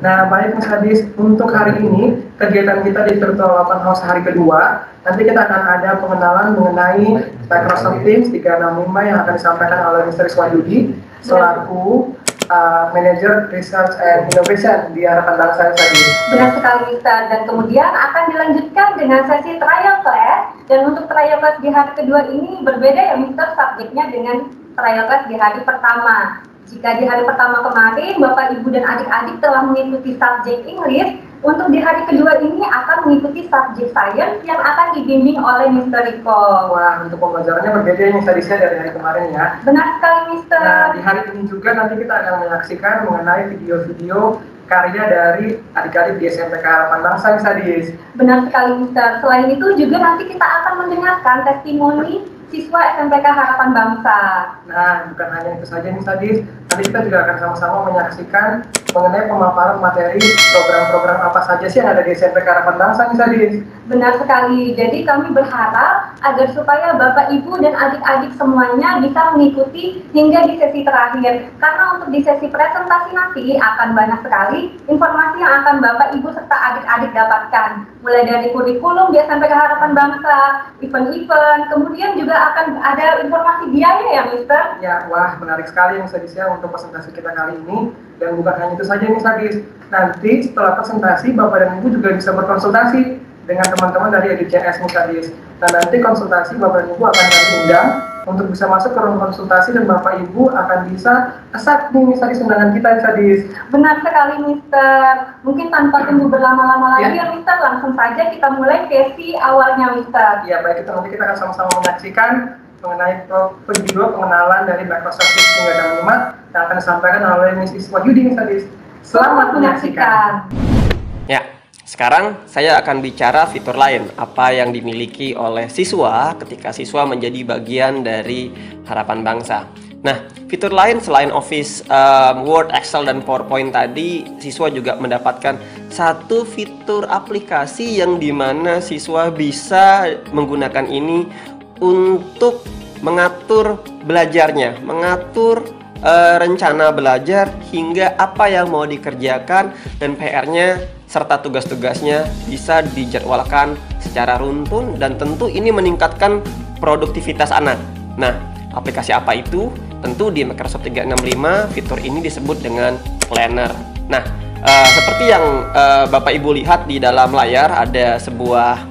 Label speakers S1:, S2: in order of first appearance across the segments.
S1: Nah, baik Mas Hadis, untuk hari ini kegiatan kita di Virtual Open House hari kedua, nanti kita akan ada pengenalan mengenai Microsoft Teams 365 yang akan disampaikan oleh Mr. Iswahyudi selaku Manager Research and Innovation di Harapan Bangsa tadi.
S2: Benar sekali, Mister. Dan kemudian akan dilanjutkan dengan sesi trial class. Dan untuk trial class di hari kedua ini berbeda ya, Mister, subjeknya dengan trial class di hari pertama. Jika di hari pertama kemarin Bapak, Ibu, dan adik-adik telah mengikuti subjek English, untuk di hari kedua ini akan mengikuti subjek Science yang akan dibimbing oleh Mr. Riko.
S1: Wah, untuk pembelajarannya berbeda nih tadi dari hari kemarin ya.
S2: Benar sekali, Mister.
S1: Nah, di hari ini juga nanti kita akan menyaksikan mengenai video-video karya dari adik-adik di SMPK Harapan Bangsa nih Sadis.
S2: Benar sekali, Mister. Selain itu juga nanti kita akan mendengarkan testimoni siswa SMPK Harapan Bangsa.
S1: Nah, bukan hanya itu saja nih Sadis, nanti kita juga akan sama-sama menyaksikan mengenai pemaparan materi program-program apa saja sih yang ada di SMPK Harapan Bangsa nih Sadis.
S2: Benar sekali, jadi kami berharap agar supaya Bapak, Ibu, dan adik-adik semuanya bisa mengikuti hingga di sesi terakhir. Karena untuk di sesi presentasi nanti akan banyak sekali informasi yang akan Bapak, Ibu, serta adik-adik dapatkan. Mulai dari kurikulum di SMPK Harapan Bangsa, event-event, kemudian juga akan ada informasi biaya ya, Mister?
S1: Ya, wah menarik sekali yang Sadis ya untuk presentasi kita kali ini. Dan bukan hanya itu saja nih Sadis, nanti setelah presentasi Bapak dan Ibu juga bisa berkonsultasi dengan teman-teman dari EDCS nih Sadis. Nah, nanti konsultasi Bapak dan Ibu akan kami undang untuk bisa masuk ke ruang konsultasi dan Bapak Ibu akan bisa accept nih Sadis undangan kita nih Sadis.
S2: Benar sekali, Mister. Mungkin tanpa tunggu berlama-lama lagi ya, Mister, langsung saja kita mulai sesi awalnya, Mister.
S1: Ya, baik, itu nanti kita akan sama-sama menyaksikan mengenai video pengenalan dari Microsoft Teams 365 yang akan disampaikan oleh Miss Iswahyudi nih Sadis. Selamat menyaksikan.
S3: Ya, sekarang saya akan bicara fitur lain, apa yang dimiliki oleh siswa ketika siswa menjadi bagian dari Harapan Bangsa. Nah, fitur lain selain Office, Word, Excel, dan PowerPoint tadi, siswa juga mendapatkan satu fitur aplikasi yang dimana siswa bisa menggunakan ini untuk mengatur belajarnya, mengatur rencana belajar hingga apa yang mau dikerjakan dan PR-nya serta tugas-tugasnya bisa dijadwalkan secara runtun dan tentu ini meningkatkan produktivitas anak. Nah, aplikasi apa itu? Tentu di Microsoft 365 fitur ini disebut dengan Planner. Nah, seperti yang Bapak Ibu lihat di dalam layar ada sebuah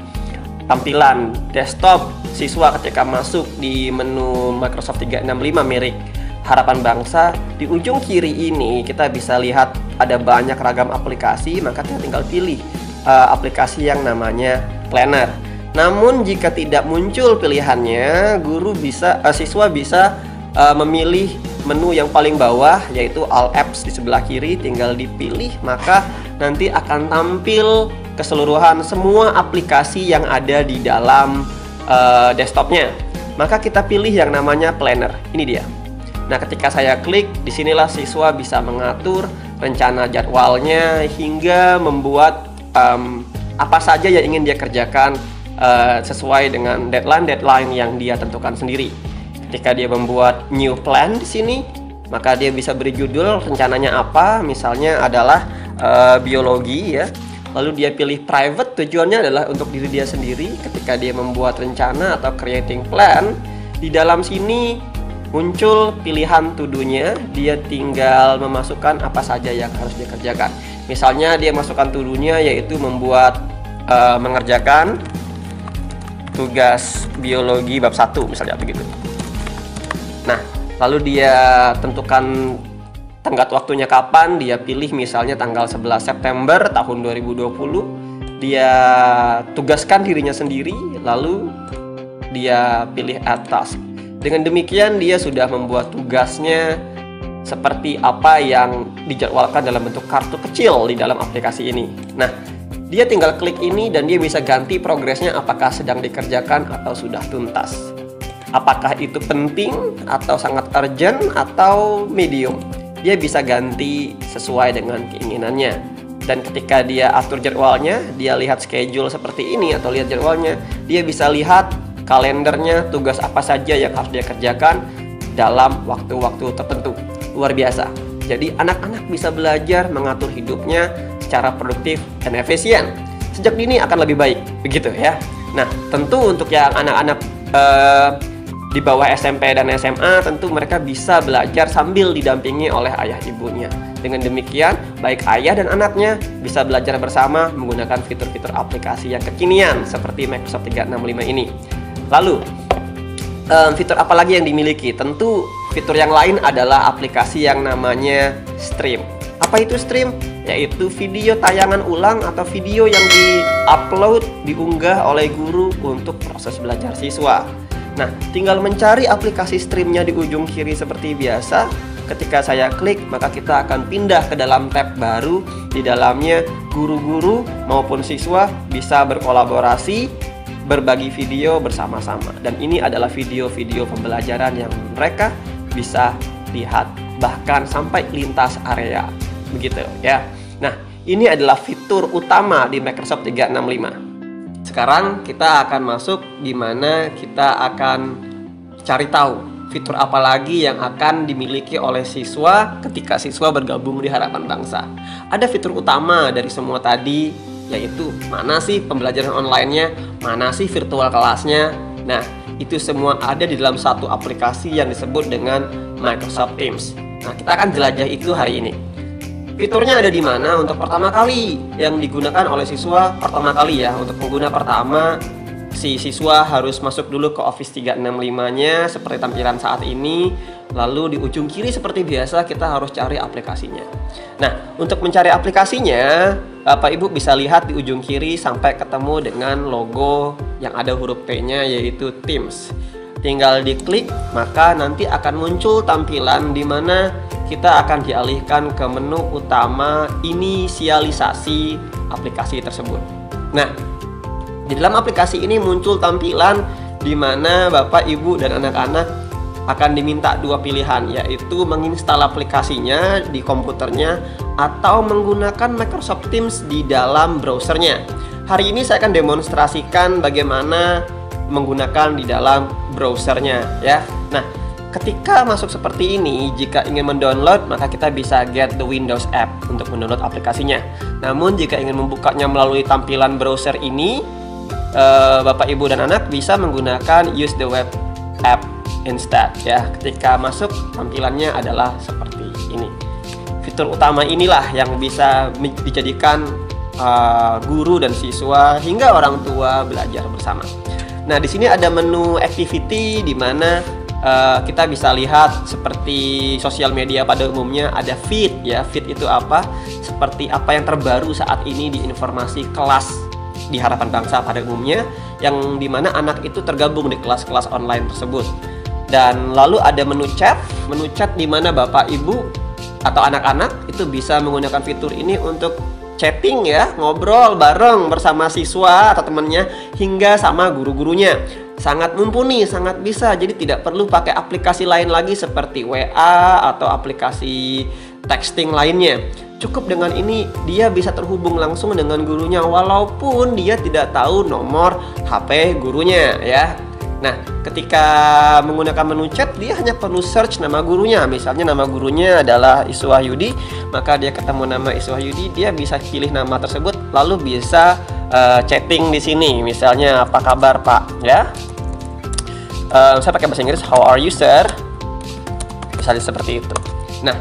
S3: tampilan desktop siswa ketika masuk di menu Microsoft 365 milik Harapan Bangsa. Di ujung kiri ini kita bisa lihat ada banyak ragam aplikasi, maka kita tinggal pilih aplikasi yang namanya Planner. Namun jika tidak muncul pilihannya, siswa bisa memilih menu yang paling bawah yaitu All Apps di sebelah kiri, tinggal dipilih maka nanti akan tampil keseluruhan semua aplikasi yang ada di dalam desktopnya. Maka kita pilih yang namanya Planner. Ini dia. Nah, ketika saya klik, disinilah siswa bisa mengatur rencana jadwalnya hingga membuat apa saja yang ingin dia kerjakan sesuai dengan deadline yang dia tentukan sendiri. Ketika dia membuat new plan di sini, maka dia bisa beri judul rencananya apa, misalnya adalah biologi ya. Lalu dia pilih private, tujuannya adalah untuk diri dia sendiri. Ketika dia membuat rencana atau creating plan, di dalam sini muncul pilihan to-do-nya, dia tinggal memasukkan apa saja yang harus dia kerjakan. Misalnya dia masukkan to-do-nya yaitu mengerjakan tugas biologi bab 1 misalnya begitu. Nah, lalu dia tentukan tenggat waktunya kapan, dia pilih misalnya tanggal 11 September tahun 2020. Dia tugaskan dirinya sendiri, lalu dia pilih add task. Dengan demikian dia sudah membuat tugasnya seperti apa yang dijadwalkan dalam bentuk kartu kecil di dalam aplikasi ini. Nah, dia tinggal klik ini dan dia bisa ganti progresnya apakah sedang dikerjakan atau sudah tuntas. Apakah itu penting atau sangat urgent atau medium. Dia bisa ganti sesuai dengan keinginannya. Dan ketika dia atur jadwalnya, dia lihat schedule seperti ini atau lihat jadwalnya, dia bisa lihat kalendernya, tugas apa saja yang harus dia kerjakan dalam waktu-waktu tertentu. Luar biasa. Jadi anak-anak bisa belajar mengatur hidupnya secara produktif dan efisien. Sejak dini akan lebih baik, begitu ya. Nah, tentu untuk yang anak-anak di bawah SMP dan SMA, tentu mereka bisa belajar sambil didampingi oleh ayah ibunya. Dengan demikian, baik ayah dan anaknya bisa belajar bersama menggunakan fitur-fitur aplikasi yang kekinian seperti Microsoft 365 ini. Lalu, fitur apa lagi yang dimiliki? Tentu fitur yang lain adalah aplikasi yang namanya Stream. Apa itu Stream? Yaitu video tayangan ulang atau video yang di-upload, diunggah oleh guru untuk proses belajar siswa. Nah, tinggal mencari aplikasi Streamnya di ujung kiri seperti biasa. Ketika saya klik, maka kita akan pindah ke dalam tab baru. Di dalamnya guru-guru maupun siswa bisa berkolaborasi, berbagi video bersama-sama. Dan ini adalah video-video pembelajaran yang mereka bisa lihat bahkan sampai lintas area. Begitu ya. Nah, ini adalah fitur utama di Microsoft 365. Sekarang kita akan masuk di mana kita akan cari tahu fitur apa lagi yang akan dimiliki oleh siswa ketika siswa bergabung di Harapan Bangsa. Ada fitur utama dari semua tadi, yaitu mana sih pembelajaran online-nya, mana sih virtual kelasnya. Nah, itu semua ada di dalam satu aplikasi yang disebut dengan Microsoft Teams. Nah, kita akan jelajah itu hari ini. Fiturnya ada di mana? Untuk pertama kali yang digunakan oleh siswa, pertama kali ya, untuk pengguna pertama, si siswa harus masuk dulu ke Office 365-nya seperti tampilan saat ini. Lalu di ujung kiri seperti biasa kita harus cari aplikasinya. Nah, untuk mencari aplikasinya, Bapak Ibu bisa lihat di ujung kiri sampai ketemu dengan logo yang ada huruf T-nya, yaitu Teams. Tinggal diklik, maka nanti akan muncul tampilan di mana kita akan dialihkan ke menu utama inisialisasi aplikasi tersebut. Nah, di dalam aplikasi ini muncul tampilan di mana Bapak, Ibu, dan anak-anak akan diminta dua pilihan, yaitu menginstal aplikasinya di komputernya atau menggunakan Microsoft Teams di dalam browsernya. Hari ini saya akan demonstrasikan bagaimana menggunakan di dalam browsernya ya. Nah, ketika masuk seperti ini, jika ingin mendownload, maka kita bisa get the Windows app untuk mendownload aplikasinya. Namun jika ingin membukanya melalui tampilan browser ini, Bapak, Ibu, dan anak bisa menggunakan use the web app instead ya. Ketika masuk, tampilannya adalah seperti ini. Fitur utama inilah yang bisa dijadikan guru dan siswa hingga orang tua belajar bersama. Nah, di sini ada menu activity di mana kita bisa lihat seperti sosial media pada umumnya, ada feed ya. Feed itu apa? Seperti apa yang terbaru saat ini di informasi kelas di Harapan Bangsa pada umumnya, yang dimana anak itu tergabung di kelas-kelas online tersebut. Dan lalu ada menu chat di mana Bapak, Ibu, atau anak-anak itu bisa menggunakan fitur ini untuk chatting ya, ngobrol bareng bersama siswa atau temannya hingga sama guru-gurunya. Sangat mumpuni, sangat bisa. Jadi tidak perlu pakai aplikasi lain lagi seperti WA atau aplikasi texting lainnya. Cukup dengan ini dia bisa terhubung langsung dengan gurunya walaupun dia tidak tahu nomor HP gurunya ya. Nah, ketika menggunakan menu chat, dia hanya perlu search nama gurunya. Misalnya nama gurunya adalah Iswahyudi, maka dia ketemu nama Iswahyudi, dia bisa pilih nama tersebut, lalu bisa chatting di sini. Misalnya, apa kabar Pak? Ya, saya pakai bahasa Inggris, how are you sir? Misalnya seperti itu. Nah,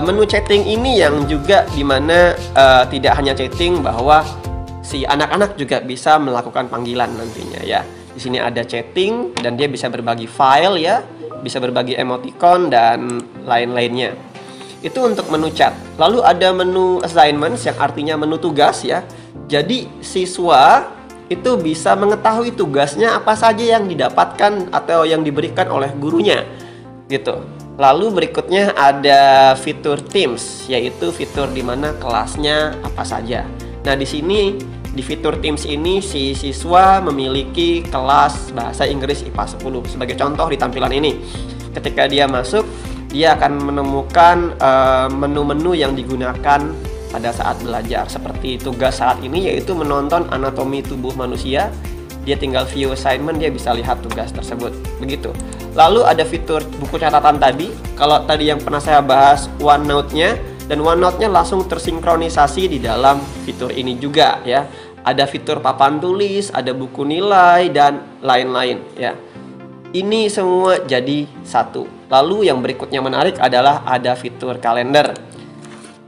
S3: menu chatting ini yang juga dimana tidak hanya chatting, bahwa si anak-anak juga bisa melakukan panggilan nantinya ya. Di sini ada chatting dan dia bisa berbagi file ya, bisa berbagi emoticon dan lain-lainnya. Itu untuk menu chat. Lalu ada menu assignments yang artinya menu tugas ya. Jadi siswa itu bisa mengetahui tugasnya apa saja yang didapatkan atau yang diberikan oleh gurunya gitu. Lalu berikutnya ada fitur Teams, yaitu fitur di mana kelasnya apa saja. Nah, di sini di fitur Teams ini si siswa memiliki kelas bahasa Inggris IPA 10. Sebagai contoh di tampilan ini, ketika dia masuk, dia akan menemukan menu-menu yang digunakan pada saat belajar. Seperti tugas saat ini, yaitu menonton anatomi tubuh manusia. Dia tinggal view assignment, dia bisa lihat tugas tersebut. Begitu. Lalu ada fitur buku catatan tadi. Kalau tadi yang pernah saya bahas OneNote-nya, dan OneNote-nya langsung tersinkronisasi di dalam fitur ini juga ya. Ada fitur papan tulis, ada buku nilai dan lain-lain ya. Ini semua jadi satu. Lalu yang berikutnya menarik adalah ada fitur kalender.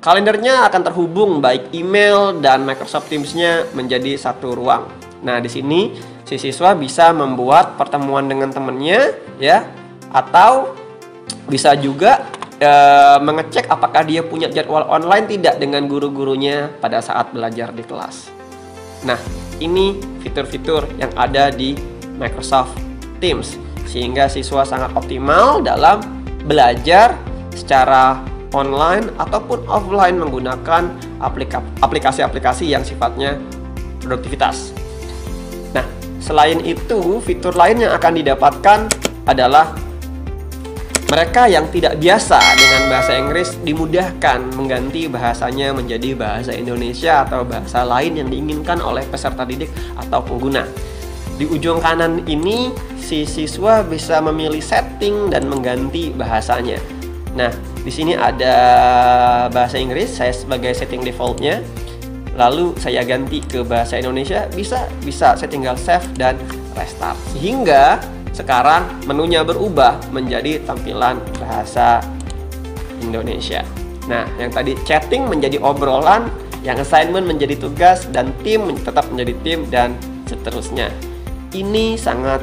S3: Kalendernya akan terhubung baik email dan Microsoft Teams-nya menjadi satu ruang. Nah, di sini si siswa bisa membuat pertemuan dengan temannya ya, atau bisa juga mengecek apakah dia punya jadwal online tidak dengan guru-gurunya pada saat belajar di kelas. Nah, ini fitur-fitur yang ada di Microsoft Teams sehingga siswa sangat optimal dalam belajar secara online ataupun offline menggunakan aplikasi-aplikasi yang sifatnya produktivitas. Nah, selain itu, fitur lain yang akan didapatkan adalah mereka yang tidak biasa dengan bahasa Inggris dimudahkan mengganti bahasanya menjadi bahasa Indonesia atau bahasa lain yang diinginkan oleh peserta didik atau pengguna. Di ujung kanan ini, si siswa bisa memilih setting dan mengganti bahasanya. Nah, di sini ada bahasa Inggris, saya sebagai setting defaultnya. Lalu saya ganti ke bahasa Indonesia, bisa saya tinggal save dan restart. Sehingga sekarang menunya berubah menjadi tampilan bahasa Indonesia. Nah, yang tadi chatting menjadi obrolan, yang assignment menjadi tugas, dan tim tetap menjadi tim, dan seterusnya. Ini sangat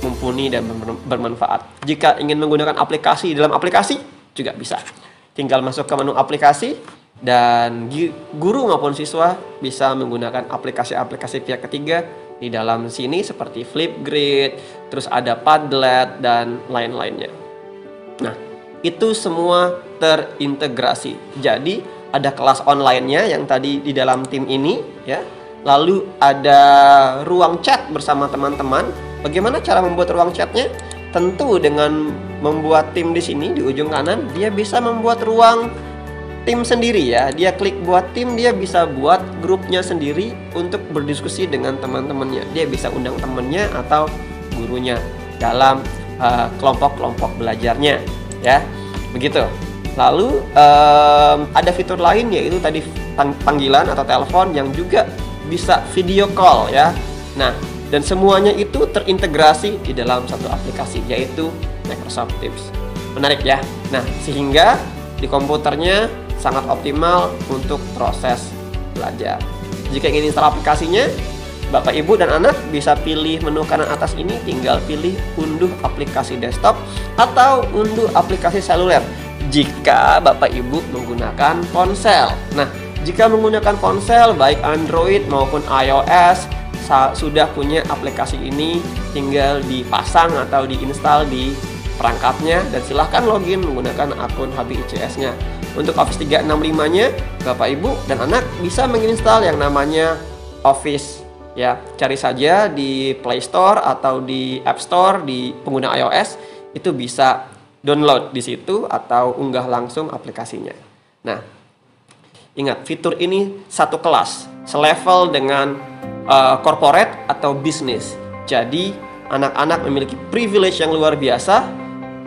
S3: mumpuni dan bermanfaat. Jika ingin menggunakan aplikasi dalam aplikasi, juga bisa. Tinggal masuk ke menu aplikasi, dan guru maupun siswa bisa menggunakan aplikasi-aplikasi pihak ketiga di dalam sini seperti Flipgrid, terus ada Padlet dan lain-lainnya. Nah, itu semua terintegrasi. Jadi ada kelas online-nya yang tadi di dalam tim ini ya. Lalu ada ruang chat bersama teman-teman. Bagaimana cara membuat ruang chatnya? Tentu dengan membuat tim di sini di ujung kanan, dia bisa membuat ruang tim sendiri ya. Dia klik buat tim, dia bisa buat grupnya sendiri untuk berdiskusi dengan teman-temannya. Dia bisa undang temannya atau gurunya dalam kelompok-kelompok belajarnya ya. Begitu. Lalu ada fitur lain yaitu tadi panggilan atau telepon yang juga bisa video call ya. Nah, dan semuanya itu terintegrasi di dalam satu aplikasi yaitu Microsoft Teams. Menarik ya. Nah, sehingga di komputernya sangat optimal untuk proses belajar. Jika ingin install aplikasinya, Bapak, Ibu, dan anak bisa pilih menu kanan atas ini, tinggal pilih unduh aplikasi desktop atau unduh aplikasi seluler jika Bapak Ibu menggunakan ponsel. Nah, jika menggunakan ponsel baik Android maupun iOS sudah punya aplikasi ini, tinggal dipasang atau diinstal di perangkatnya dan silahkan login menggunakan akun HBICS-nya. Untuk Office 365-nya, Bapak, Ibu, dan anak bisa menginstal yang namanya Office ya. Cari saja di Play Store atau di App Store di pengguna iOS, itu bisa download di situ atau unggah langsung aplikasinya. Nah, ingat, fitur ini satu kelas, selevel dengan corporate atau bisnis. Jadi, anak-anak memiliki privilege yang luar biasa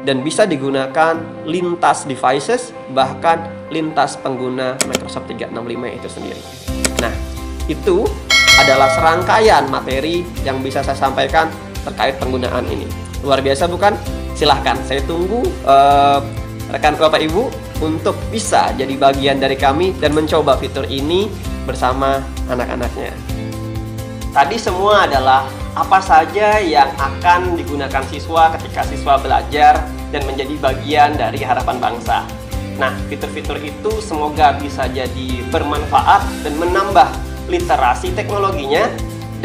S3: dan bisa digunakan lintas devices, bahkan lintas pengguna Microsoft 365 itu sendiri. Nah, itu adalah serangkaian materi yang bisa saya sampaikan terkait penggunaan ini. Luar biasa bukan? Silahkan, saya tunggu rekan Bapak Ibu untuk bisa jadi bagian dari kami dan mencoba fitur ini bersama anak-anaknya. Tadi semua adalah apa saja yang akan digunakan siswa ketika siswa belajar dan menjadi bagian dari harapan bangsa. Nah, fitur-fitur itu semoga bisa jadi bermanfaat dan menambah literasi teknologinya,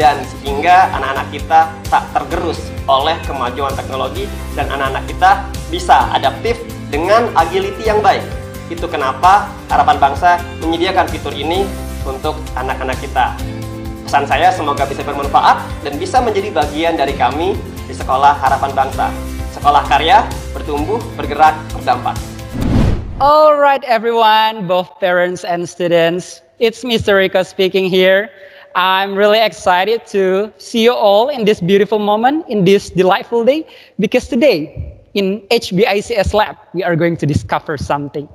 S3: dan sehingga anak-anak kita tak tergerus oleh kemajuan teknologi dan anak-anak kita bisa adaptif dengan agility yang baik. Itu kenapa harapan bangsa menyediakan fitur ini untuk anak-anak kita. Pesan saya semoga bisa bermanfaat dan bisa menjadi bagian dari kami di Sekolah Harapan Bangsa. Sekolah karya, bertumbuh, bergerak, berdampak.
S4: All right, everyone, both parents and students. It's Mr. Rico speaking here. I'm really excited to see you all in this beautiful moment, in this delightful day, because today in HBICS Lab, we are going to discover something.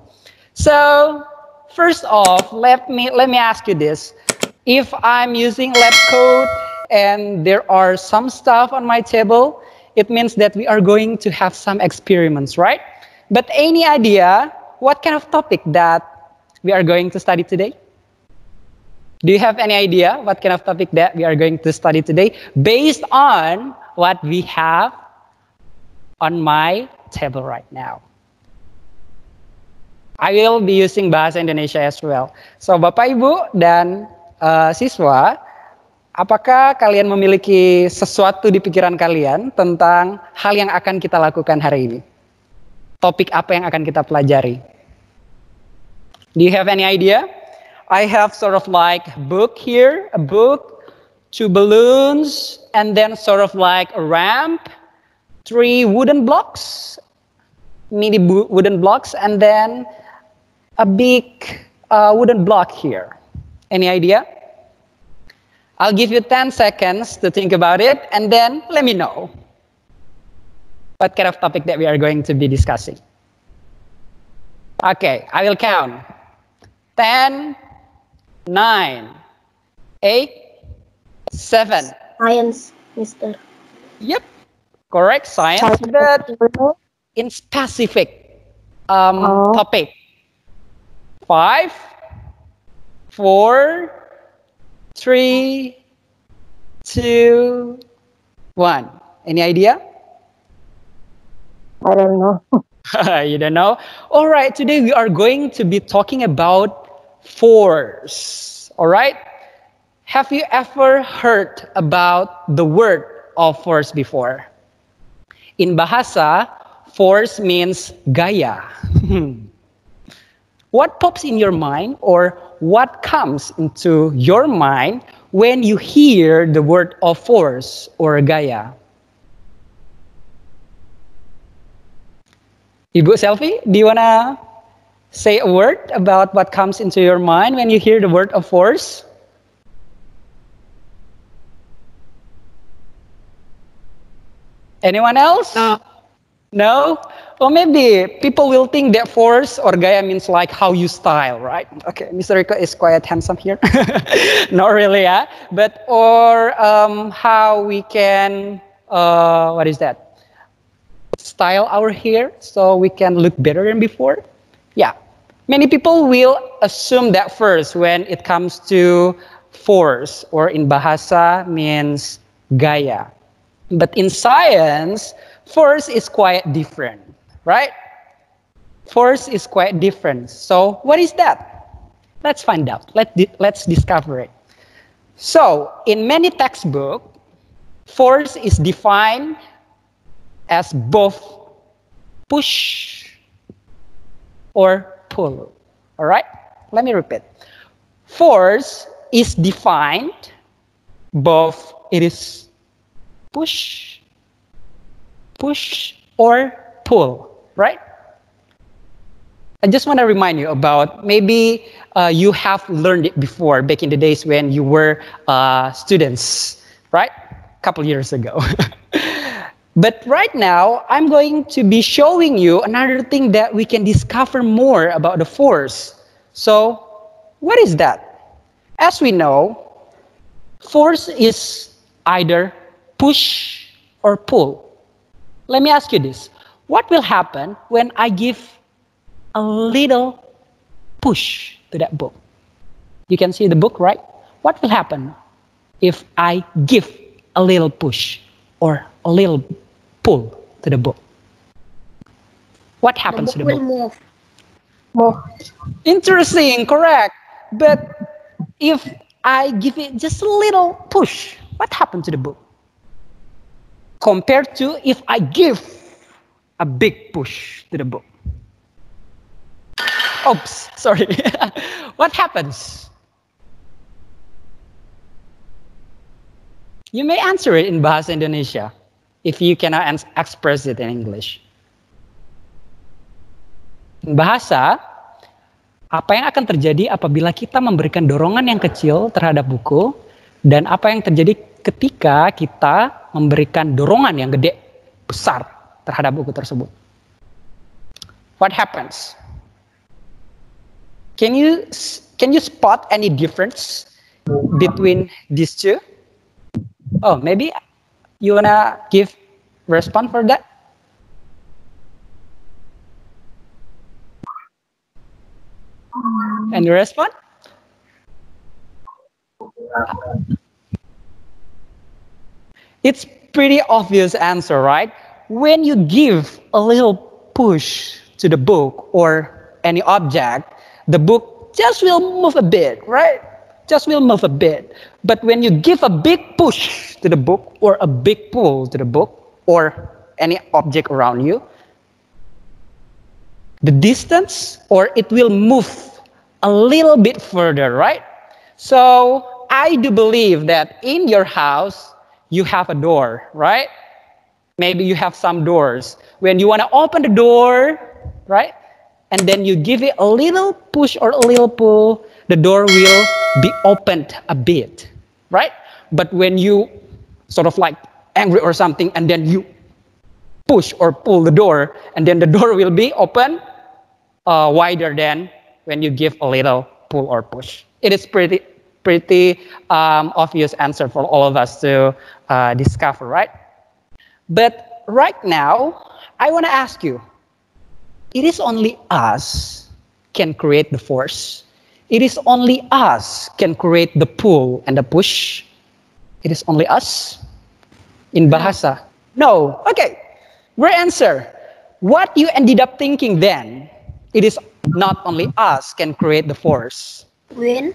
S4: So, first off, let me ask you this. If I'm using lab code and there are some stuff on my table, it means that we are going to have some experiments, right? But any idea what kind of topic that we are going to study today? Do you have any idea what kind of topic that we are going to study today based on what we have on my table right now? I will be using Bahasa Indonesia as well. So Bapak, Ibu, dan siswa, apakah kalian memiliki sesuatu di pikiran kalian tentang hal yang akan kita lakukan hari ini? Topik apa yang akan kita pelajari? Do you have any idea? I have sort of like a book here, a book, 2 balloons, and then sort of like a ramp, 3 wooden blocks, mini wooden blocks, and then a big wooden block here. Any idea? I'll give you 10 seconds to think about it, and then let me know what kind of topic that we are going to be discussing. Okay, I will count. 10, 9, 8, 7.
S5: Science, Mister.
S4: Yep, correct, science, but in specific topic. 5, 4, 3, 2, 1. Any idea?
S5: I don't know.
S4: You don't know? All right, today we are going to be talking about force. All right? Have you ever heard about the word of force before? In Bahasa, force means gaya. What pops in your mind or what comes into your mind when you hear the word of force or gaya? Ibu Selfie, do you want to say a word about what comes into your mind when you hear the word of force? Anyone else?
S5: No.
S4: No? Or maybe people will think that force or gaya means like how you style, right? Okay, Mr. Rico is quite handsome here. Not really, yeah? But, or how we can, what is that? Style our hair so we can look better than before. Yeah, many people will assume that first when it comes to force, or in Bahasa means gaya. But in science, force is quite different, right? Force is quite different. So what is that? Let's find out. Let's discover it. So in many textbooks, force is defined as both push or pull. All right? Let me repeat. Force is defined both it is push or pull, right? I just want to remind you about, maybe you have learned it before back in the days when you were students, right? A couple years ago. But right now, I'm going to be showing you another thing that we can discover more about the force. So, what is that? As we know, force is either push or pull. Let me ask you this. What will happen when I give a little push to that book? You can see the book, right? What will happen if I give a little push or a little pull to the book? What happens to the book?
S5: Move. Move.
S4: Interesting, correct. But if I give it just a little push, what happens to the book? Compared to if I give a big push to the book. Oops, sorry. What happens? You may answer it in Bahasa Indonesia if you cannot express it in English. In bahasa, apa yang akan terjadi apabila kita memberikan dorongan yang kecil terhadap buku, Dan apa yang terjadi ketika kita memberikan dorongan yang gede, besar terhadap buku tersebut? What happens? Can you spot any difference between these two? Oh, maybe you wanna give response for that? Any response? It's pretty obvious answer, right? When you give a little push to the book or any object, the book just will move a bit, right? Just will move a bit. But when you give a big push to the book or a big pull to the book or any object around you, the distance or it will move a little bit further, right? So I do believe that in your house, you have a door, right? Maybe you have some doors. When you want to open the door, right? And then you give it a little push or a little pull, the door will be opened a bit, right? But when you sort of like angry or something, and then you push or pull the door, and then the door will be open wider than when you give a little pull or push. It is pretty obvious answer for all of us to discover, right? But right now, I want to ask you, it is only us can create the force. It is only us can create the pull and the push. It is only us in bahasa. No. Okay. Great answer. What you ended up thinking then, it is not only us can create the force.
S5: Wind.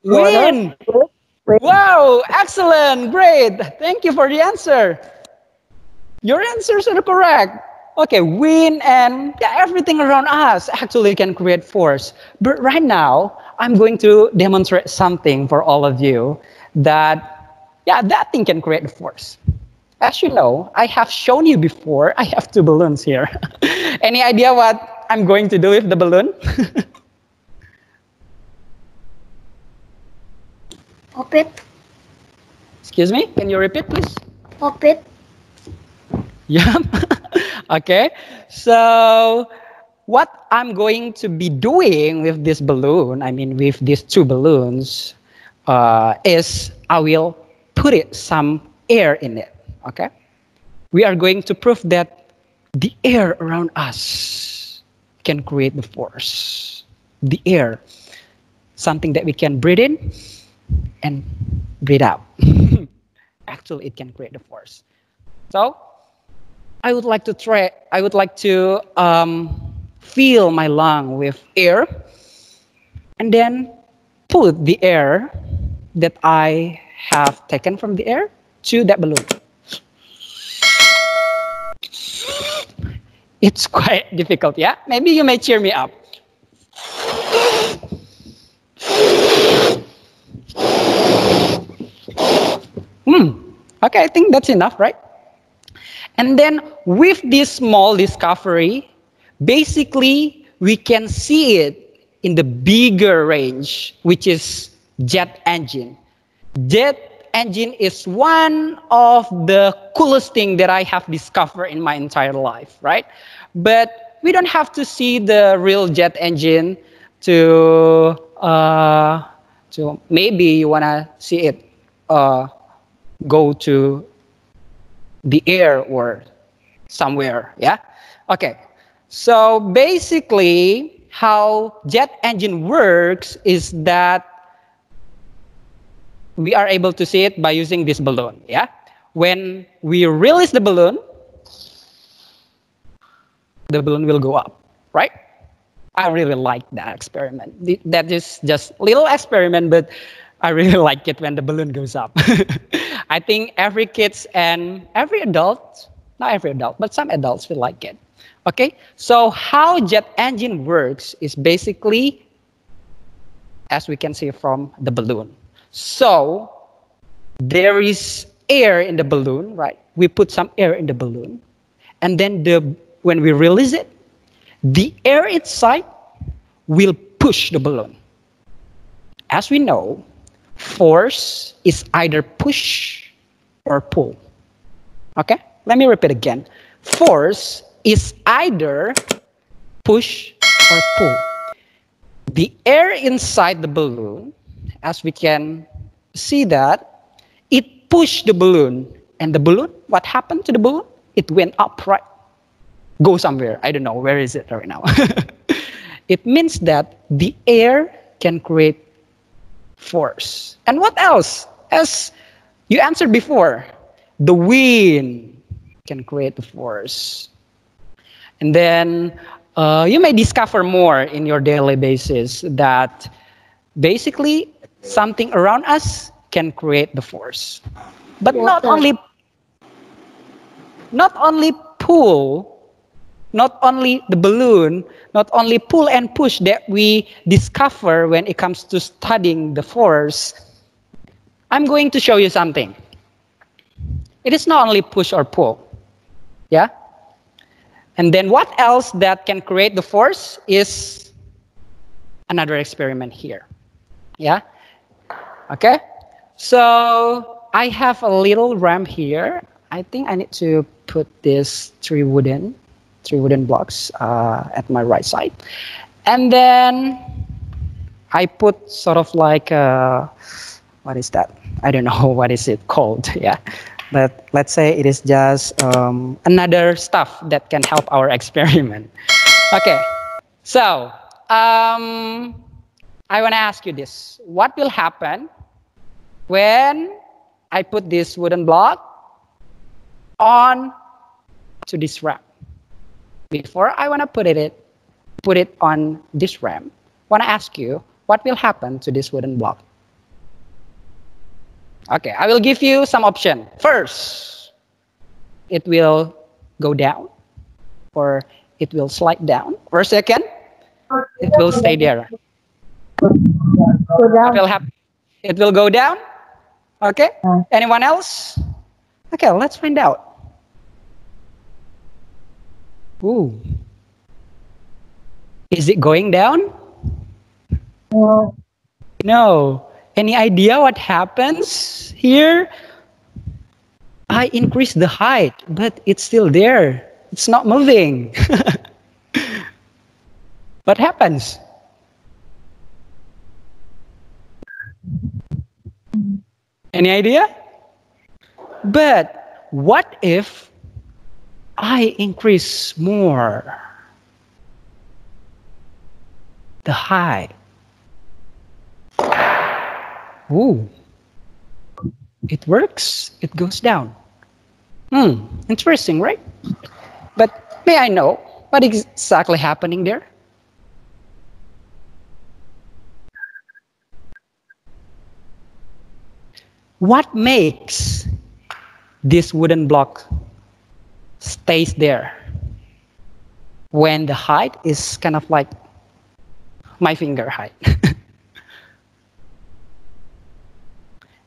S4: Wind. Wow, excellent, great. Thank you for the answer. Your answers are correct. Okay, wind and everything around us actually can create force. But right now, I'm going to demonstrate something for all of you that, that thing can create the force. As you know, I have shown you before, I have two balloons here. Any idea what I'm going to do with the balloon?
S5: Pop it.
S4: Excuse me, can you repeat, please?
S5: Pop it.
S4: Yeah. Okay. So what I'm going to be doing with this balloon, I mean with these two balloons, is I will put some air in it. Okay. We are going to prove that the air around us can create the force. The air, something that we can breathe in and breathe out. Actually, it can create the force. So I would like to fill my lung with air and then put the air that I have taken from the air to that balloon. It's quite difficult, yeah? Maybe you may cheer me up. Okay, I think that's enough, right? And then with this small discovery, basically we can see it in the bigger range, which is jet engine. Jet engine is one of the coolest things that I have discovered in my entire life, right? But we don't have to see the real jet engine to maybe you want to see it go to the air or somewhere, yeah? Okay, so basically how jet engine works is that we are able to see it by using this balloon, yeah? When we release the balloon will go up, right? I really like that experiment. That is just a little experiment, but I really like it when the balloon goes up. I think every kids and every adult, not every adult, but some adults will like it. Okay, so how jet engine works is basically, as we can see from the balloon. So there is air in the balloon, right? We put some air in the balloon, and then when we release it, the air inside will push the balloon. As we know, force is either push or pull. Okay, let me repeat again. Force is either push or pull. The air inside the balloon, as we can see that, it pushed the balloon. And the balloon, what happened to the balloon? It went up, right? Go somewhere. I don't know. Where is it right now? It means that the air can create force. And what else? As you answered before, the wind can create the force. And then you may discover more in your daily basis that basically something around us can create the force. But not only pull, not only the balloon, not only pull and push that we discover when it comes to studying the force. I'm going to show you something. It is not only push or pull. Yeah? And then what else that can create the force is another experiment here. Yeah? Okay? So I have a little ramp here. I think I need to put this three wooden blocks at my right side. And then I put sort of like, what is that? I don't know what is it called. Yeah. But let's say it is just another stuff that can help our experiment. Okay, so I want to ask you this. What will happen when I put this wooden block on to this ramp? Before I want to put it on this ramp, I want to ask you, what will happen to this wooden block? Okay, I will give you some option. First, it will go down, or it will slide down. Or second, it will stay there. What will happen? It will go down. Okay, anyone else? Okay, let's find out. Ooh. Is it going down? No. Any idea what happens here? I increase the height, but it's still there. It's not moving. What happens? Any idea? But what if I increase more the height? Ooh, it works. It goes down. Interesting, right? But may I know what is exactly happening there? What makes this wooden block stays there when the height is kind of like my finger height?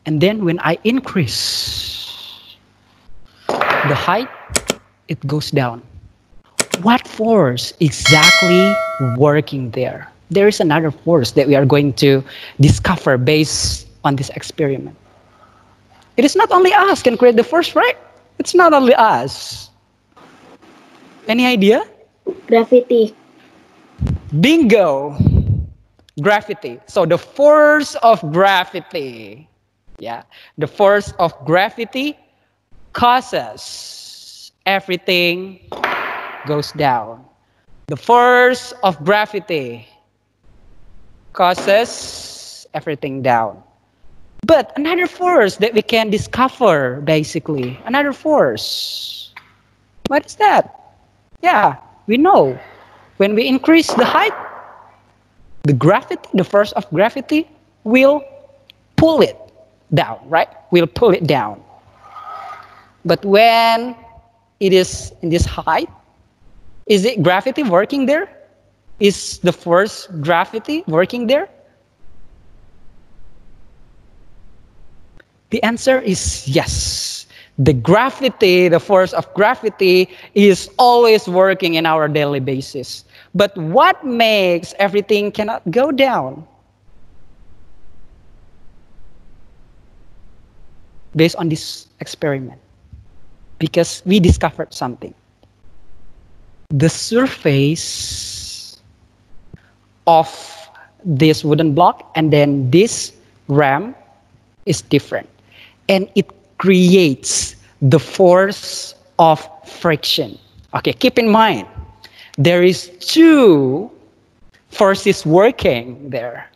S4: And then when I increase the height, it goes down. What force exactly working there? There is another force that we are going to discover based on this experiment. It is not only us can create the force, right? It's not only us. Any idea?
S5: Gravity.
S4: Bingo! Gravity. So the force of gravity. Yeah, the force of gravity causes everything goes down. The force of gravity causes everything down. But another force that we can discover, basically, another force. What is that? Yeah, we know. When we increase the height, the force of gravity will pull it down, right? We'll pull it down. But when it is in this height, is it gravity working there? Is the force gravity working there? The answer is yes. The gravity, the force of gravity is always working in our daily basis. But what makes everything cannot go down? based on this experiment because we discovered something. The surface of this wooden block and then this ram is different, and it creates the force of friction. Okay, keep in mind, there is two forces working there.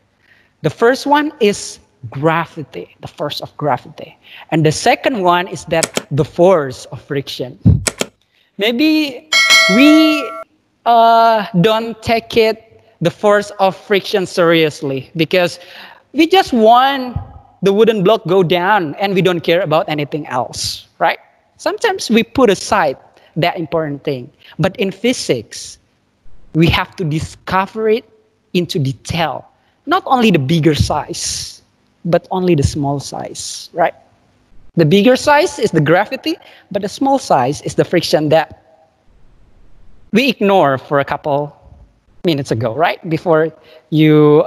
S4: The first one is gravity, the force of gravity. And the second one is that the force of friction. Maybe we don't take the force of friction seriously because we just want the wooden block go down and we don't care about anything else, right? Sometimes we put aside that important thing. But in physics, we have to discover it into detail. Not only the bigger size, but only the small size, right? The bigger size is the gravity, but the small size is the friction that we ignore for a couple minutes ago, right? Before you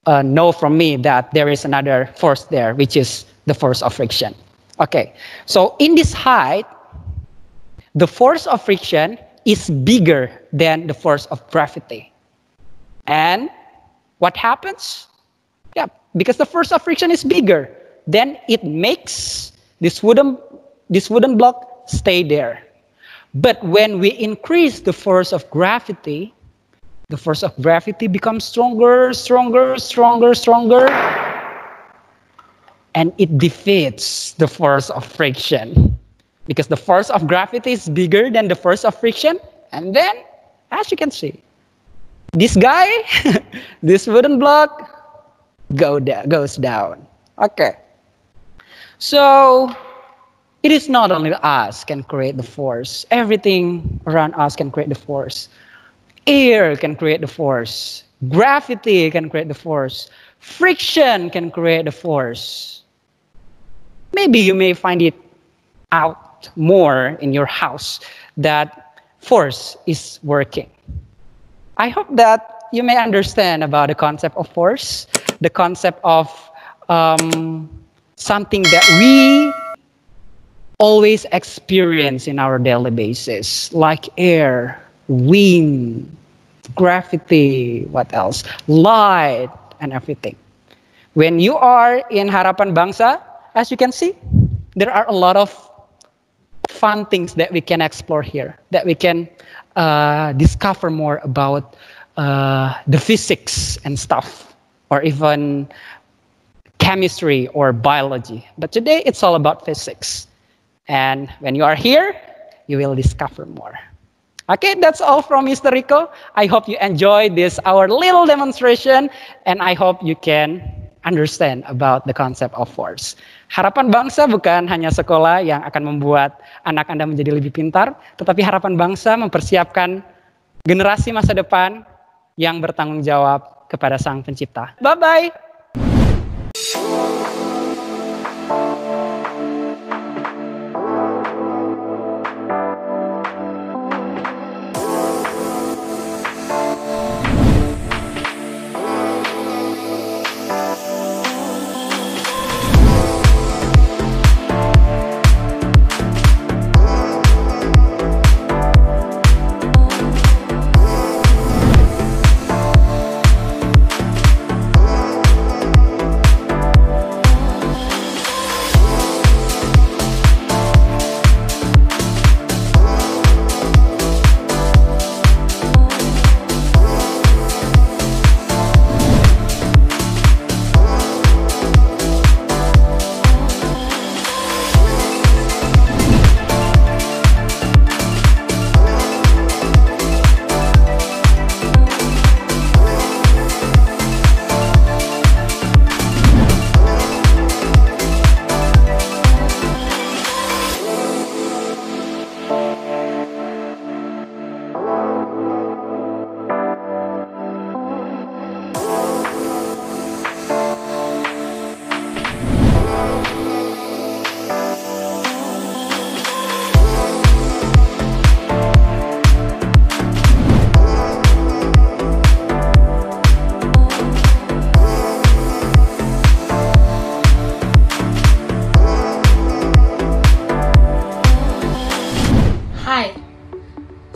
S4: know from me that there is another force there, which is the force of friction. Okay, so in this height, the force of friction is bigger than the force of gravity. And what happens? Yeah, because the force of friction is bigger, then it makes this wooden block stay there. But when we increase the force of gravity, the force of gravity becomes stronger, stronger, stronger, stronger, and it defeats the force of friction. Because the force of gravity is bigger than the force of friction, and then, as you can see, this guy, this wooden block, goes down. Okay. So, it is not only us can create the force. Everything around us can create the force. Air can create the force. Gravity can create the force. Friction can create the force. Maybe you may find it out more in your house that force is working. I hope that you may understand about the concept of force, the concept of something that we always experience in our daily basis, like air, wind, gravity, what else? Light, and everything. When you are in Harapan Bangsa, as you can see, there are a lot of fun things that we can explore here, that we can discover more about the physics and stuff, or even chemistry or biology. But today, it's all about physics. And when you are here, you will discover more. Okay, that's all from Mr. Rico. I hope you enjoyed this, our little demonstration, and I hope you can understand about the concept of force. Harapan Bangsa bukan hanya sekolah yang akan membuat anak Anda menjadi lebih pintar, tetapi Harapan Bangsa mempersiapkan generasi masa depan yang bertanggung jawab kepada Sang Pencipta. Bye-bye!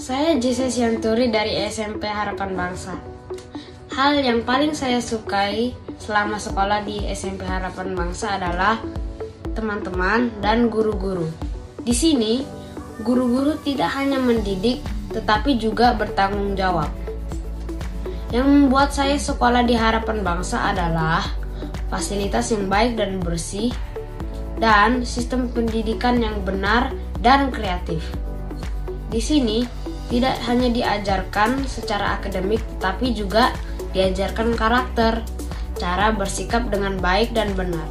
S6: Saya Jesse Sianturi dari SMP Harapan Bangsa. Hal yang paling saya sukai selama sekolah di SMP Harapan Bangsa adalah teman-teman dan guru-guru. Di sini, guru-guru tidak hanya mendidik, tetapi juga bertanggung jawab. Yang membuat saya sekolah di Harapan Bangsa adalah fasilitas yang baik dan bersih, dan sistem pendidikan yang benar dan kreatif. Di sini tidak hanya diajarkan secara akademik, tetapi juga diajarkan karakter, cara bersikap dengan baik dan benar.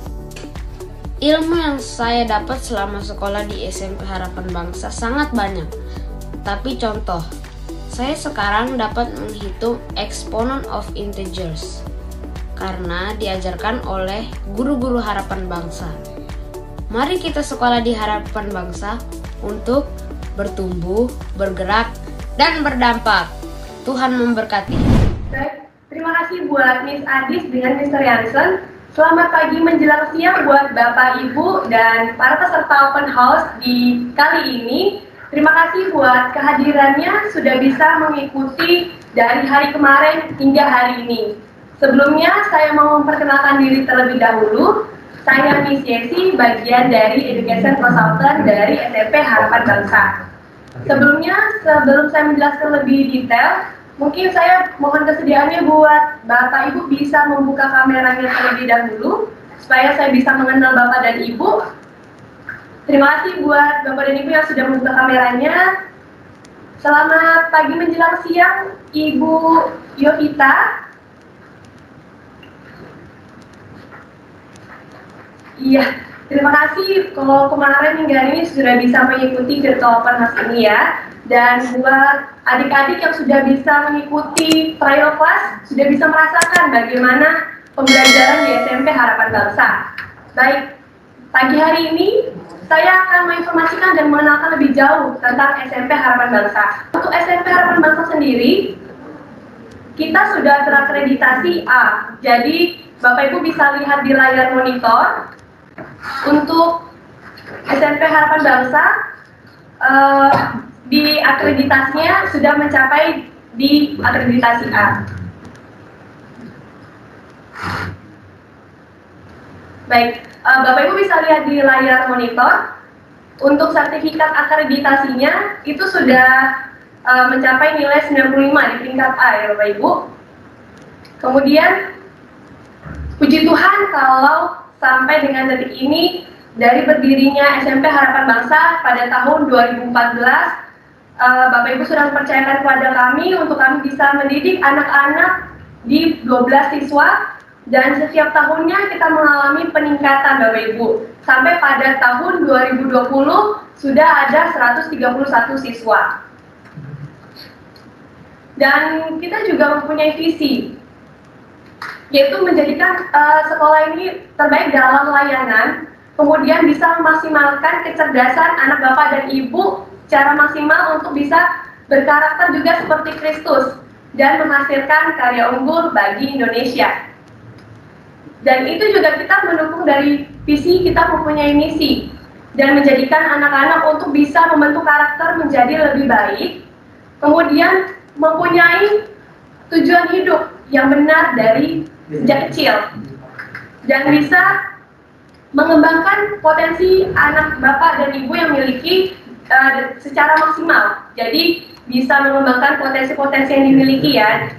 S6: Ilmu yang saya dapat selama sekolah di SMP Harapan Bangsa sangat banyak. Tapi contoh, saya sekarang dapat menghitung exponent of integers karena diajarkan oleh guru-guru Harapan Bangsa. Mari kita sekolah di Harapan Bangsa untuk bertumbuh, bergerak, dan berdampak. Tuhan memberkati.
S2: Baik, terima kasih buat Miss Adis dengan Mr. Jansen. Selamat pagi menjelang siang buat Bapak, Ibu, dan para peserta open house di kali ini. Terima kasih buat kehadirannya sudah bisa mengikuti dari hari kemarin hingga hari ini. Sebelumnya saya mau memperkenalkan diri terlebih dahulu. Saya Miss Yesi, bagian dari Education Consultant dari SMP Harapan Bangsa. Sebelum saya menjelaskan lebih detail, mungkin saya mohon kesediaannya buat Bapak Ibu bisa membuka kameranya terlebih dahulu, supaya saya bisa mengenal Bapak dan Ibu. Terima kasih buat Bapak dan Ibu yang sudah membuka kameranya. Selamat pagi menjelang siang, Ibu Yovita. Iya, terima kasih kalau kemarin hingga hari ini sudah bisa mengikuti virtual open house ini ya. Dan buat adik-adik yang sudah bisa mengikuti trial class, sudah bisa merasakan bagaimana pembelajaran di SMP Harapan Bangsa. Baik, pagi hari ini saya akan menginformasikan dan mengenalkan lebih jauh tentang SMP Harapan Bangsa. Untuk SMP Harapan Bangsa sendiri, kita sudah terakreditasi A. Jadi, Bapak Ibu bisa lihat di layar monitor. Untuk SMP Harapan Bangsa, di akreditasinya sudah mencapai di akreditasi A. Baik, Bapak Ibu bisa lihat di layar monitor. Untuk sertifikat akreditasinya itu sudah mencapai nilai 95 di tingkat A ya Bapak Ibu. Kemudian puji Tuhan kalau sampai dengan detik ini dari berdirinya SMP Harapan Bangsa pada tahun 2014, Bapak Ibu sudah mempercayakan kepada kami untuk kami bisa mendidik anak-anak di 12 siswa, dan setiap tahunnya kita mengalami peningkatan Bapak Ibu. Sampai pada tahun 2020 sudah ada 131 siswa. Dan kita juga mempunyai visi, yaitu menjadikan sekolah ini terbaik dalam layanan, kemudian bisa memaksimalkan kecerdasan anak Bapak dan Ibu secara maksimal untuk bisa berkarakter juga seperti Kristus dan menghasilkan karya unggul bagi Indonesia. Dan itu juga kita mendukung dari visi kita mempunyai misi dan menjadikan anak-anak untuk bisa membentuk karakter menjadi lebih baik, kemudian mempunyai tujuan hidup yang benar dari sejak kecil dan bisa mengembangkan potensi anak Bapak dan Ibu yang miliki secara maksimal. Jadi bisa mengembangkan potensi-potensi yang dimiliki ya,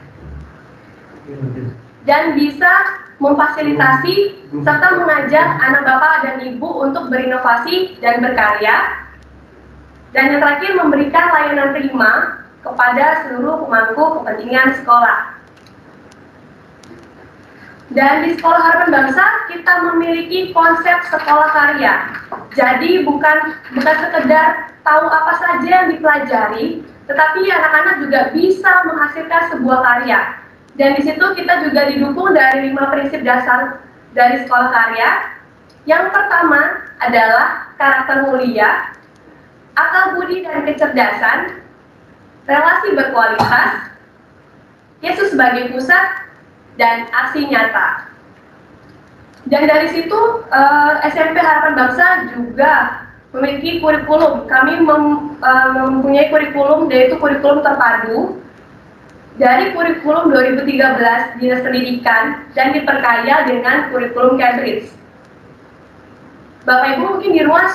S2: dan bisa memfasilitasi serta mengajak anak Bapak dan Ibu untuk berinovasi dan berkarya. Dan yang terakhir, memberikan layanan prima kepada seluruh pemangku kepentingan sekolah. Dan di Sekolah Harapan Bangsa kita memiliki konsep sekolah karya. Jadi bukan sekedar tahu apa saja yang dipelajari, tetapi anak-anak juga bisa menghasilkan sebuah karya. Dan di situ kita juga didukung dari 5 prinsip dasar dari sekolah karya. Yang pertama adalah karakter mulia, akal budi dan kecerdasan, relasi berkualitas, Yesus sebagai pusat, dan aksi nyata. Dan dari situ SMP Harapan Bangsa juga
S7: memiliki kurikulum. Kami mempunyai kurikulum, yaitu kurikulum terpadu dari kurikulum 2013 Dinas Pendidikan dan diperkaya dengan kurikulum Cambridge. Bapak Ibu mungkin di rumah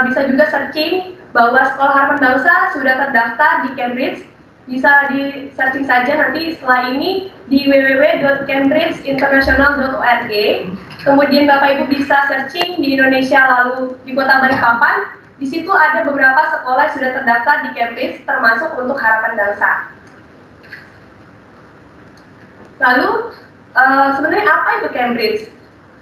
S7: bisa juga searching bahwa Sekolah Harapan Bangsa sudah terdaftar di Cambridge. Bisa di searching saja nanti setelah ini di www.cambridgeinternational.org. Kemudian Bapak Ibu bisa searching di Indonesia lalu di Kota Balikpapan. Di situ ada beberapa sekolah yang sudah terdaftar di Cambridge termasuk untuk Harapan Bangsa. Lalu sebenarnya apa itu Cambridge?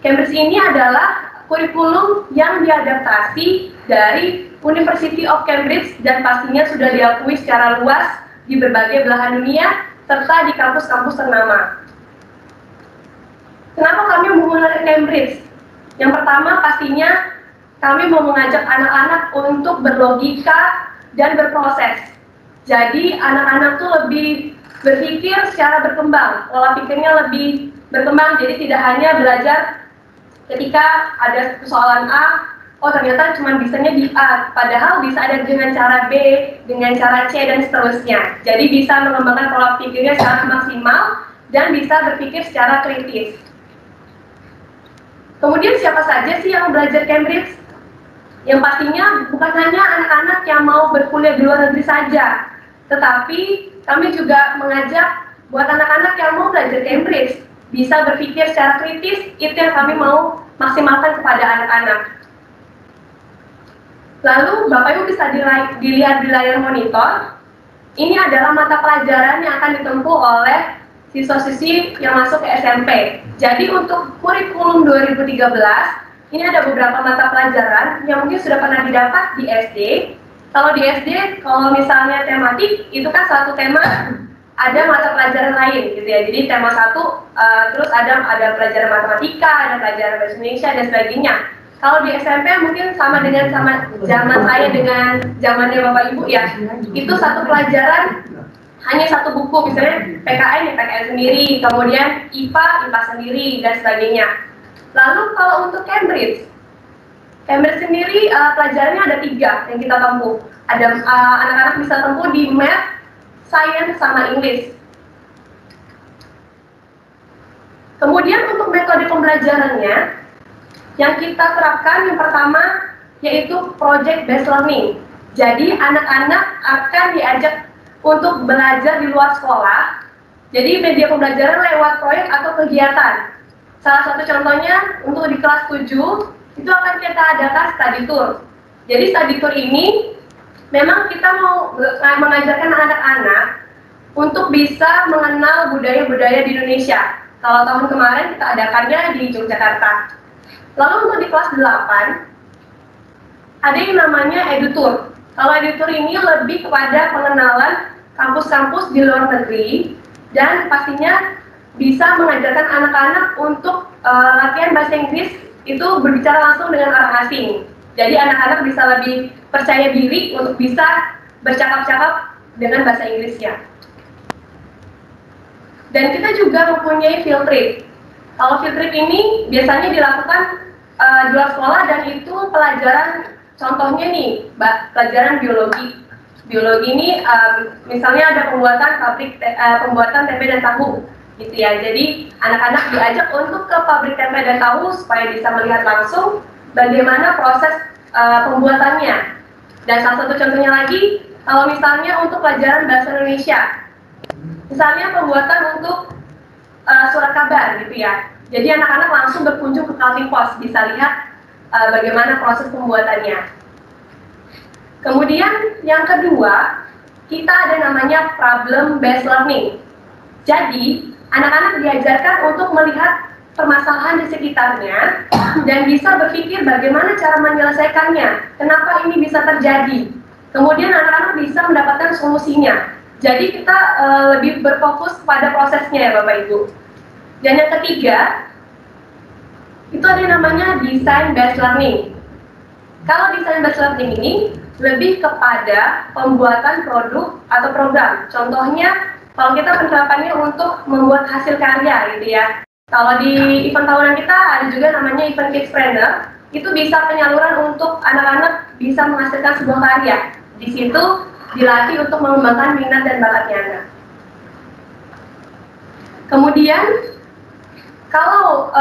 S7: Cambridge ini adalah kurikulum yang diadaptasi dari University of Cambridge dan pastinya sudah diakui secara luas di berbagai belahan dunia serta di kampus-kampus ternama. Kenapa kami menggunakan Cambridge? Yang pertama pastinya kami mau mengajak anak-anak untuk berlogika dan berproses. Jadi anak-anak tuh lebih berpikir secara berkembang, pola pikirnya lebih berkembang, jadi tidak hanya belajar ketika ada persoalan A, oh ternyata cuma bisanya di A, padahal bisa ada dengan cara B, dengan cara C, dan seterusnya. Jadi bisa mengembangkan pola pikirnya secara maksimal dan bisa berpikir secara kritis. Kemudian siapa saja sih yang belajar Cambridge? Yang pastinya bukan hanya anak-anak yang mau berkuliah di luar negeri saja, tetapi kami juga mengajak buat anak-anak yang mau belajar Cambridge bisa berpikir secara kritis, itu yang kami mau maksimalkan kepada anak-anak. Lalu Bapak Ibu bisa dilihat di layar monitor, ini adalah mata pelajaran yang akan ditempuh oleh siswa-siswi yang masuk ke SMP. Jadi untuk kurikulum 2013, ini ada beberapa mata pelajaran yang mungkin sudah pernah didapat di SD. Kalau di SD, kalau misalnya tematik, itu kan satu tema, ada mata pelajaran lain gitu ya. Jadi tema satu, terus ada pelajaran matematika, ada pelajaran bahasa Indonesia, dan sebagainya. Kalau di SMP mungkin sama zaman saya dengan zamannya Bapak Ibu ya, itu satu pelajaran hanya satu buku, misalnya PKN ya PKN sendiri, kemudian IPA sendiri, dan sebagainya. Lalu kalau untuk Cambridge sendiri pelajarannya ada 3 yang kita tempuh. Ada anak-anak bisa tempuh di Math, Science, sama English. Kemudian untuk metode pembelajarannya, yang kita terapkan yang pertama yaitu project based learning. Jadi anak-anak akan diajak untuk belajar di luar sekolah. Jadi media pembelajaran lewat proyek atau kegiatan. Salah satu contohnya untuk di kelas 7 itu akan kita adakan study tour. Jadi study tour ini memang kita mau mengajarkan anak-anak untuk bisa mengenal budaya-budaya di Indonesia. Kalau tahun kemarin kita adakannya di Yogyakarta. Lalu untuk di kelas 8 ada yang namanya EduTour. Kalau EduTour ini lebih kepada pengenalan kampus-kampus di luar negeri dan pastinya bisa mengajarkan anak-anak untuk latihan bahasa Inggris itu berbicara langsung dengan orang asing. Jadi anak-anak bisa lebih percaya diri untuk bisa bercakap-cakap dengan bahasa Inggrisnya. Dan kita juga mempunyai field trip. Kalau field trip ini biasanya dilakukan di luar sekolah dan itu pelajaran, contohnya nih, pelajaran biologi. Biologi ini misalnya ada pembuatan tempe dan tahu, gitu ya. Jadi anak-anak diajak untuk ke pabrik tempe dan tahu supaya bisa melihat langsung bagaimana proses pembuatannya. Dan salah satu contohnya lagi, kalau misalnya untuk pelajaran bahasa Indonesia, misalnya pembuatan untuk surat kabar, gitu ya. Jadi anak-anak langsung berkunjung ke Kaltim Pos, bisa lihat bagaimana proses pembuatannya. Kemudian yang kedua, kita ada namanya problem based learning. Jadi anak-anak diajarkan untuk melihat permasalahan di sekitarnya dan bisa berpikir bagaimana cara menyelesaikannya, kenapa ini bisa terjadi. Kemudian anak-anak bisa mendapatkan solusinya. Jadi kita lebih berfokus pada prosesnya ya Bapak Ibu. Dan yang ketiga, itu ada yang namanya design based learning. Kalau design based learning ini lebih kepada pembuatan produk atau program. Contohnya, kalau kita penerapannya untuk membuat hasil karya gitu ya. Kalau di event tahunan kita ada juga namanya event kids planner. itu bisa penyaluran untuk anak-anak bisa menghasilkan sebuah karya. Di situ dilatih untuk mengembangkan minat dan bakatnya anak. Kemudian kalau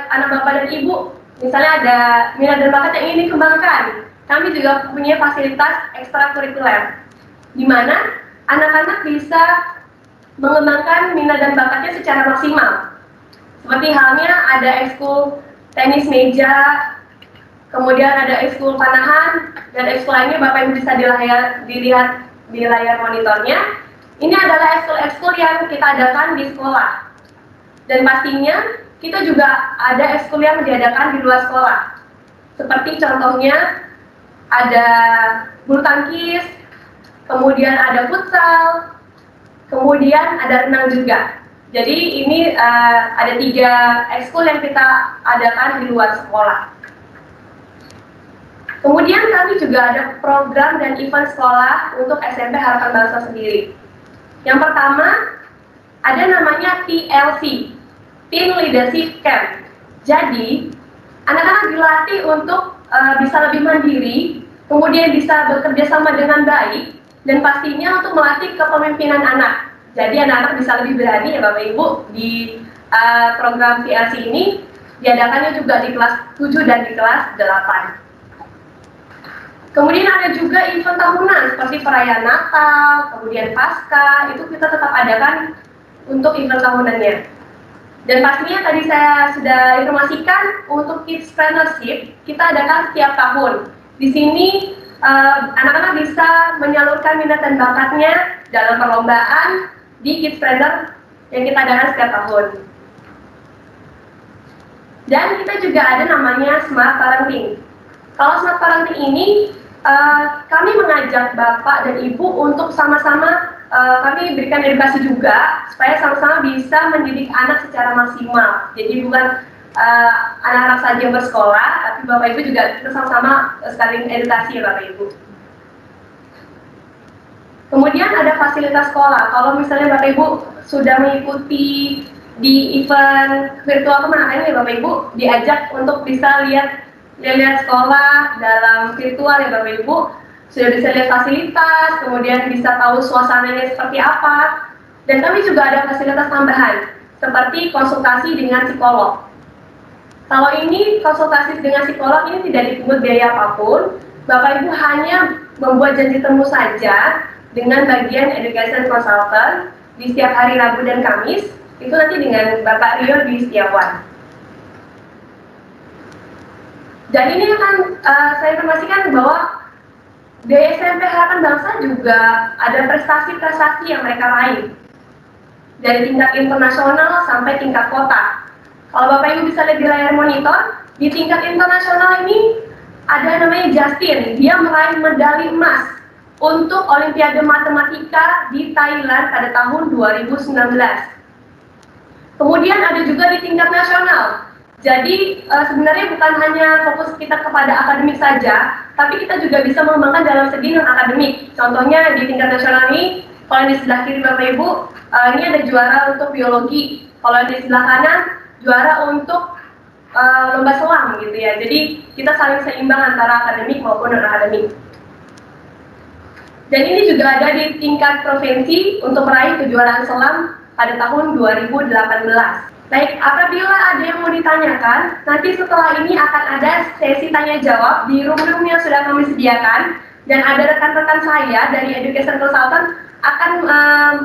S7: anak bapak dan ibu misalnya ada minat dan bakat yang ingin dikembangkan, kami juga punya fasilitas ekstrakurikuler, di mana anak-anak bisa mengembangkan minat dan bakatnya secara maksimal. Seperti halnya ada ekskul tenis meja, kemudian ada ekskul panahan, dan ekskul lainnya Bapak Ibu bisa dilihat di layar monitornya. Ini adalah ekskul-ekskul yang kita adakan di sekolah. Dan pastinya kita juga ada ekskul yang diadakan di luar sekolah. Seperti contohnya ada bulu tangkis, kemudian ada futsal, kemudian ada renang juga. Jadi ini ada 3 ekskul yang kita adakan di luar sekolah. Kemudian kami juga ada program dan event sekolah untuk SMP Harapan Bangsa sendiri. Yang pertama ada namanya TLC, Teen Leadership Camp. Jadi anak-anak dilatih untuk bisa lebih mandiri, kemudian bisa bekerja sama dengan baik, dan pastinya untuk melatih kepemimpinan anak. Jadi anak-anak bisa lebih berani ya Bapak Ibu di program TLC ini diadakannya juga di kelas 7 dan di kelas 8. Kemudian ada juga event tahunan seperti perayaan Natal, kemudian Paskah, itu kita tetap adakan untuk event tahunannya. Dan pastinya tadi saya sudah informasikan untuk Kidsprenneurship kita adakan setiap tahun. Di sini anak-anak bisa menyalurkan minat dan bakatnya dalam perlombaan di Kidspreneur yang kita adakan setiap tahun. Dan kita juga ada namanya Smart Parenting. Kalau Smart Parenting ini kami mengajak Bapak dan Ibu untuk sama-sama kami berikan edukasi juga supaya sama-sama bisa mendidik anak secara maksimal. Jadi bukan anak-anak saja yang bersekolah, tapi Bapak Ibu juga kita sama-sama sekalian edukasi ya Bapak Ibu. Kemudian ada fasilitas sekolah. Kalau misalnya Bapak Ibu sudah mengikuti di event virtual kemarin ya Bapak Ibu, diajak untuk bisa lihat sekolah dalam virtual ya Bapak Ibu, sudah bisa lihat fasilitas, kemudian bisa tahu suasananya seperti apa. Dan kami juga ada fasilitas tambahan seperti konsultasi dengan psikolog. Kalau ini konsultasi dengan psikolog ini tidak dipungut biaya apapun, Bapak Ibu hanya membuat janji temu saja dengan bagian education consultant di setiap hari Rabu dan Kamis, itu nanti dengan Bapak Rio Dwi Setiawan. Dan ini akan saya informasikan bahwa di SMP Harapan Bangsa juga ada prestasi-prestasi yang mereka raih dari tingkat internasional sampai tingkat kota. Kalau Bapak Ibu bisa lihat di layar monitor, di tingkat internasional ini ada namanya Justin, dia meraih medali emas untuk Olimpiade Matematika di Thailand pada tahun 2019. Kemudian ada juga di tingkat nasional. Jadi sebenarnya bukan hanya fokus kita kepada akademik saja, tapi kita juga bisa mengembangkan dalam segi non-akademik. Contohnya di tingkat nasional ini, kalau di sebelah kiri Bapak Ibu, ini ada juara untuk biologi. Kalau di sebelah kanan, juara untuk lomba selam gitu ya. Jadi kita saling seimbang antara akademik maupun non-akademik. Dan ini juga ada di tingkat provinsi untuk meraih kejuaraan selam pada tahun 2018. Baik, apabila ada yang mau ditanyakan, nanti setelah ini akan ada sesi tanya jawab di room-room yang sudah kami sediakan, dan ada rekan-rekan saya dari Education Consultant akan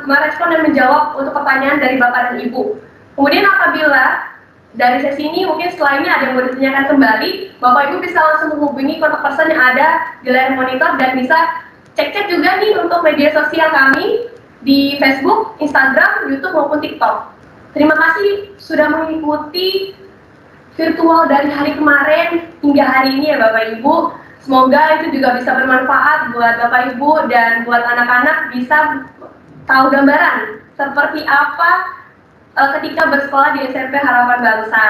S7: merespon dan menjawab untuk pertanyaan dari Bapak dan Ibu. Kemudian apabila dari sesi ini mungkin setelah ini ada yang mau ditanyakan kembali, Bapak Ibu bisa langsung menghubungi kontak person yang ada di layar monitor, dan bisa cek-cek juga nih untuk media sosial kami di Facebook, Instagram, YouTube maupun TikTok. Terima kasih sudah mengikuti virtual dari hari kemarin hingga hari ini ya Bapak Ibu. Semoga itu juga bisa bermanfaat buat Bapak Ibu dan buat anak-anak bisa tahu gambaran seperti apa ketika bersekolah di SMP Harapan Bangsa.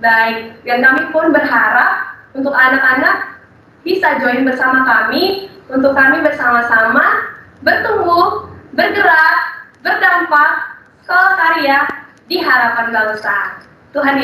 S7: Baik, dan kami pun berharap untuk anak-anak bisa join bersama kami, untuk kami bersama-sama bertumbuh, bergerak, berdampak, sekolah karya di Harapan Bangsa. Tuhan